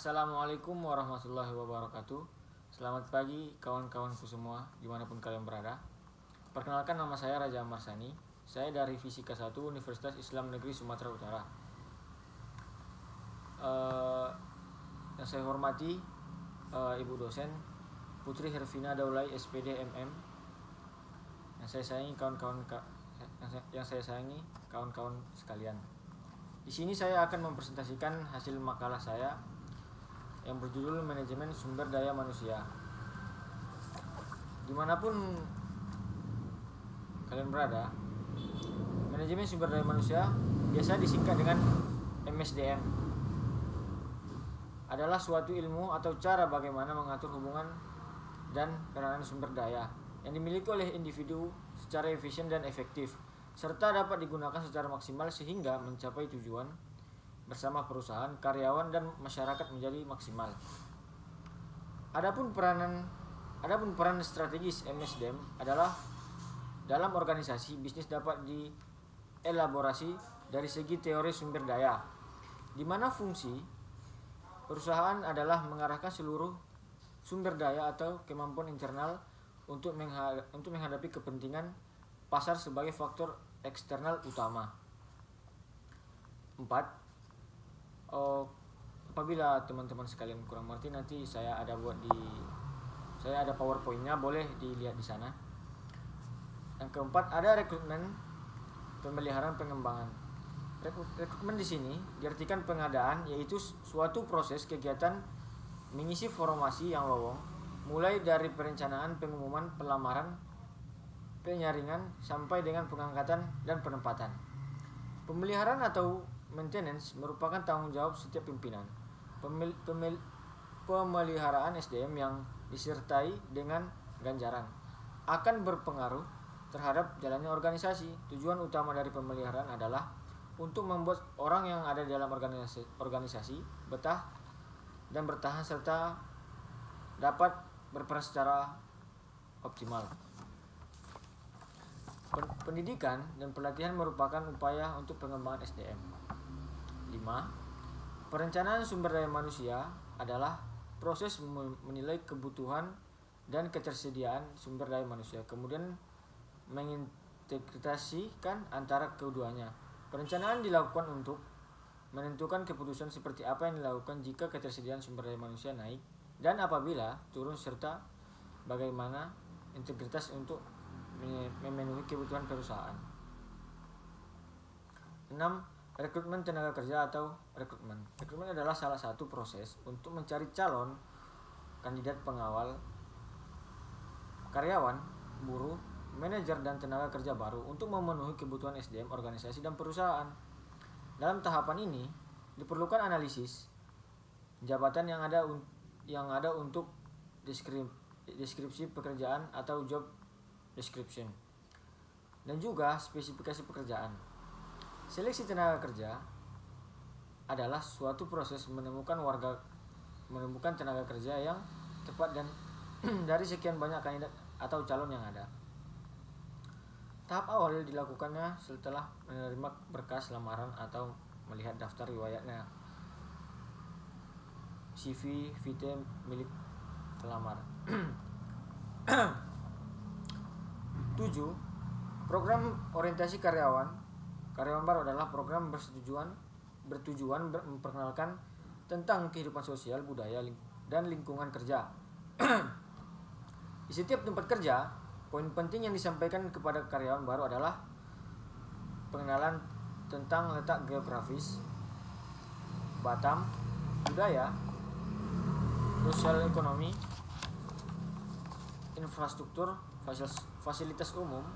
Assalamualaikum warahmatullahi wabarakatuh. Selamat pagi kawan-kawanku semua, dimanapun kalian berada. Perkenalkan, nama saya Raja Marsani. Saya dari Fisika 1 Universitas Islam Negeri Sumatera Utara. Yang saya hormati Ibu dosen Putri Hervina Daulay SPD MM. Yang saya sayangi kawan-kawan sekalian. Di sini saya akan mempresentasikan hasil makalah saya yang berjudul Manajemen Sumber Daya Manusia. Dimanapun kalian berada, manajemen sumber daya manusia biasa disingkat dengan MSDM. Adalah suatu ilmu atau cara bagaimana mengatur hubungan dan peranan sumber daya yang dimiliki oleh individu secara efisien dan efektif, serta dapat digunakan secara maksimal sehingga mencapai tujuan bersama perusahaan, karyawan, dan masyarakat menjadi maksimal. Adapun peran strategis MSDM adalah dalam organisasi bisnis dapat dielaborasi dari segi teori sumber daya, di mana fungsi perusahaan adalah mengarahkan seluruh sumber daya atau kemampuan internal untuk menghadapi kepentingan pasar sebagai faktor eksternal utama. 4. Apabila teman-teman sekalian kurang mengerti, nanti saya ada PowerPoint-nya, boleh dilihat di sana. Yang keempat, ada rekrutmen, pemeliharaan, pengembangan. Rekrutmen di sini diartikan pengadaan, yaitu suatu proses kegiatan mengisi formasi yang lowong, mulai dari perencanaan, pengumuman, pelamaran, penyaringan, sampai dengan pengangkatan dan penempatan. Pemeliharaan atau maintenance merupakan tanggung jawab setiap pimpinan. Pemeliharaan SDM yang disertai dengan ganjaran akan berpengaruh terhadap jalannya organisasi. Tujuan utama dari pemeliharaan adalah untuk membuat orang yang ada di dalam organisasi betah dan bertahan serta dapat berperan secara optimal. Pendidikan dan pelatihan merupakan upaya untuk pengembangan SDM. 5. Perencanaan sumber daya manusia adalah proses menilai kebutuhan dan ketersediaan sumber daya manusia, kemudian mengintegrasikan antara keduanya. Perencanaan dilakukan untuk menentukan keputusan seperti apa yang dilakukan jika ketersediaan sumber daya manusia naik dan apabila turun, serta bagaimana integritas untuk memenuhi kebutuhan perusahaan. 6. Rekrutmen tenaga kerja atau rekrutmen. Rekrutmen adalah salah satu proses untuk mencari calon kandidat pengawal, karyawan, buruh, manajer, dan tenaga kerja baru untuk memenuhi kebutuhan SDM organisasi dan perusahaan. Dalam tahapan ini diperlukan analisis jabatan yang ada untuk deskripsi pekerjaan atau job description, dan juga spesifikasi pekerjaan. Seleksi tenaga kerja adalah suatu proses menemukan tenaga kerja yang tepat dan dari sekian banyak kandidat atau calon yang ada. Tahap awal dilakukannya setelah menerima berkas lamaran atau melihat daftar riwayatnya, CV, VT milik pelamar. 7. Program orientasi karyawan. Karyawan baru adalah program bertujuan memperkenalkan tentang kehidupan sosial, budaya, dan lingkungan kerja. Di setiap tempat kerja, poin penting yang disampaikan kepada karyawan baru adalah pengenalan tentang letak geografis, Batam, budaya, sosial ekonomi, infrastruktur, fasilitas umum,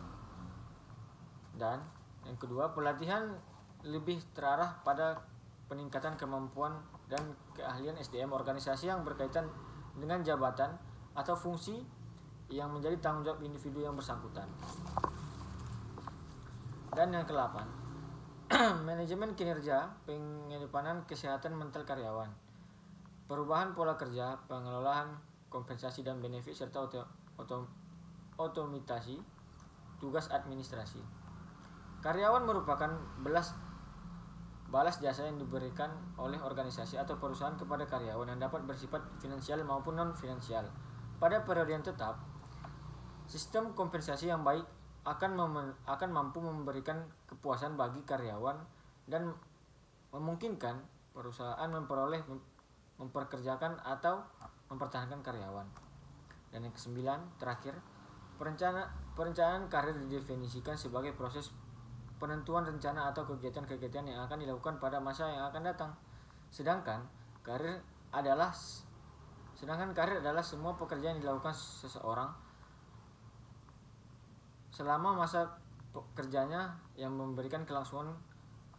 dan yang kedua, pelatihan lebih terarah pada peningkatan kemampuan dan keahlian SDM organisasi yang berkaitan dengan jabatan atau fungsi yang menjadi tanggung jawab individu yang bersangkutan. Dan yang ke-8, manajemen kinerja, pengedepanan kesehatan mental karyawan, perubahan pola kerja, pengelolaan kompensasi dan benefit, serta otomatisasi tugas administrasi. Karyawan merupakan balas jasa yang diberikan oleh organisasi atau perusahaan kepada karyawan yang dapat bersifat finansial maupun non-finansial. Pada periode yang tetap, sistem kompensasi yang baik akan mampu memberikan kepuasan bagi karyawan dan memungkinkan perusahaan memperkerjakan atau mempertahankan karyawan. Dan yang kesembilan, terakhir, perencanaan karir didefinisikan sebagai proses penentuan rencana atau kegiatan-kegiatan yang akan dilakukan pada masa yang akan datang. Sedangkan karir adalah semua pekerjaan yang dilakukan seseorang selama masa kerjanya yang memberikan kelangsungan,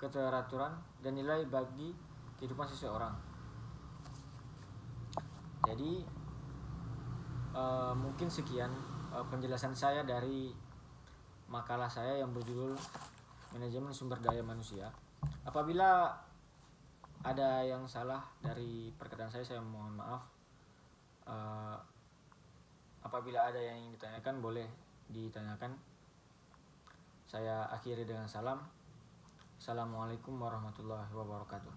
keteraturan, dan nilai bagi kehidupan seseorang. Jadi mungkin sekian penjelasan saya dari makalah saya yang berjudul Manajemen Sumber Daya Manusia. Apabila ada yang salah dari perkataan saya mohon maaf. Apabila ada yang ingin ditanyakan, boleh ditanyakan. Saya akhiri dengan salam. Assalamualaikum warahmatullahi wabarakatuh.